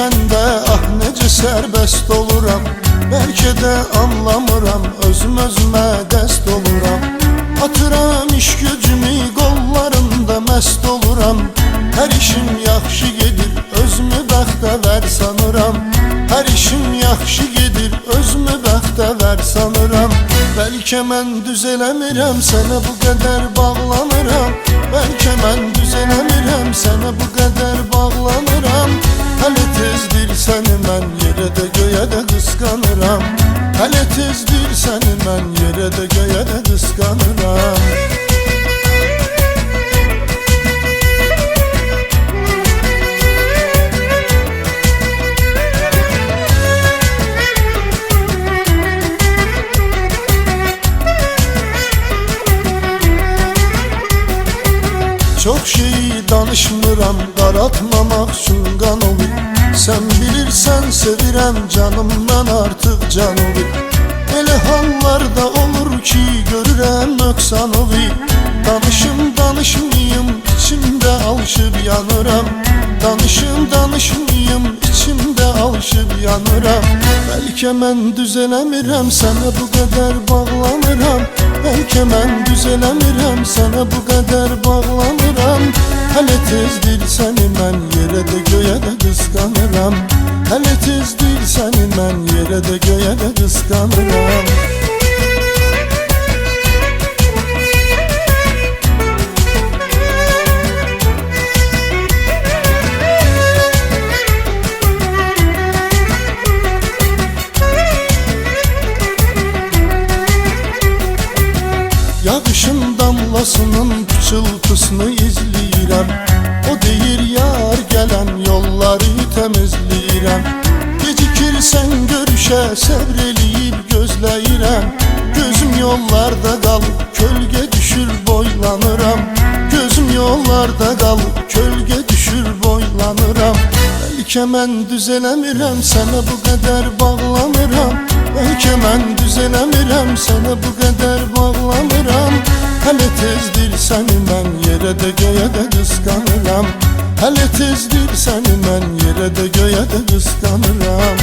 düşəndə ah necə sərbəst oluram. Bəlkə də anlamıram, özüm özümə dəst oluram. Atıram iş gücümü qollarımda məst oluram. Hər işim yaxşı gedir, özümü bəxtəvər sanıram. Hər işim yaxşı gedir, özümü bəxtəvər sanıram. Bəlkə mən düz eləmirəm, sənə bu qədər bağlanıram. Bəlkə mən düz eləmirəm, sənə bu qədər bağlanıram. Hələ tezdir səni mən yerə də göyə də qısqanıram. Hələ tezdir səni mən yerə də göyə də qısqanıram. Çox şeyi danışmıram, qaratmamaq üçün qan olur. Sən bilirsən sevirəm, canımdan artıq can olur. Elə hallarda olur ki görürəm nöqsan olur. Danışım danışmayım, içimdə alışıb yanıram. Danışım danışmayım, içimdə alışıb yanıram. Bəlkə mən düz eləmirəm, sənə bu qədər bağlanıram. Bəlkə mən düz eləmirəm, sənə bu qədər bağlanıram. Hələ tezdir səni mən yerə də göyə də qısqanıram. Hələ tezdir səni mən yerə də göyə də qısqanıram. Yağışın damlasının pıçıltısını izləyirəm. O deyir yar gələn yolları təmizləyirəm. Gecikirsən görüşə səbr eləyib gözləyirəm. Gözüm yollarda qalıb kölgə düşür boylanıram. Gözüm yollarda qalıb kölgə düşür boylanıram. Bəlkə mən düz eləmirəm, sənə bu qədər bağlanıram. Bəlkə mən düz eləmirəm, sənə bu qədər bağlanıram. Hələ tezdir səni mən yerə də göyə də qısqanıram. Hələ tezdir səni mən yerə də göyə də qısqanıram.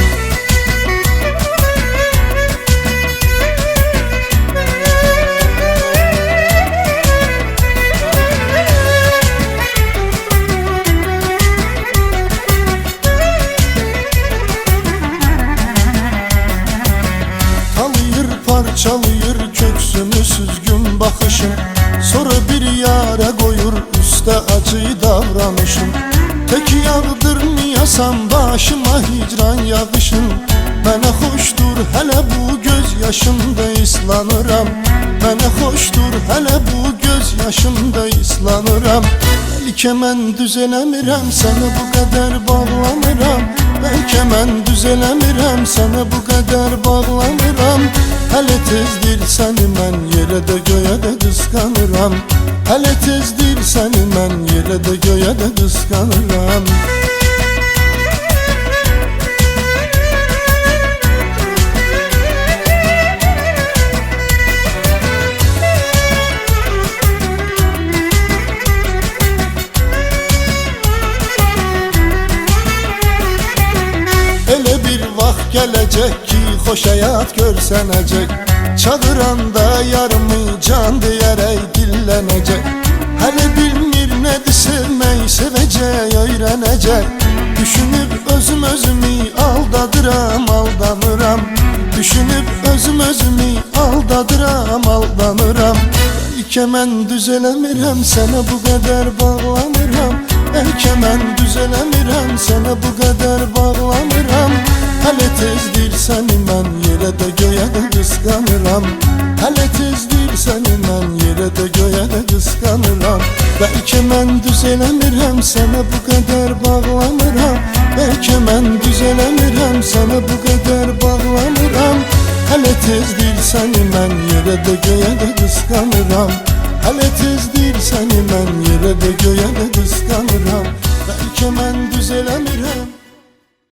Parçalayır köksümü süzgün baxışım. Sonra bir yara qoyur üstə acı davranışım. Tək yağdırmayasan başıma hicran yağışın. Mənə xoşdur hələ bu göz yaşımda islanıram. Mənə xoşdur hələ bu göz yaşımda islanıram. Bəlkə mən düz eləmirəm, sənə bu qədər bağlanıram. Bəlkə mən düz eləmirəm, sənə bu qədər bağlanıram. Hələ tezdir səni mən yerə də göyə də qısqanıram. Hələ tezdir səni mən yerə də göyə də qısqanıram. Elə bir vaxt gələcək ki xoş həyat görsənəcək. Çağıranda yarımı can deyərək dillənəcək. Hələ bilmir nədir sevmək, sevəcək, öyrənəcək. Düşünüb özüm özümü aldadıram, aldanıram. Düşünüb özüm özümü aldadıram, aldanıram. Bəlkə mən düz eləmirəm, sənə bu qədər bağlanıram. Bəlkə mən düz eləmirəm, sənə bu qədər bağlanıram. Hələ tezdir səni mən yerə də göyə də qısqanıram. Hələ tezdir səni mən yerə də göyə də qısqanıram. Bəlkə mən düz eləmirəm, sənə bu qədər bağlanıram. Bəlkə mən düz eləmirəm, sənə bu qədər bağlanıram. Hələ tezdir səni mən yerə də göyə də qısqanıram. Hələ tezdir səni mən yerə də göyə də qısqanıram. Bəlkə mən düz eləmirəm.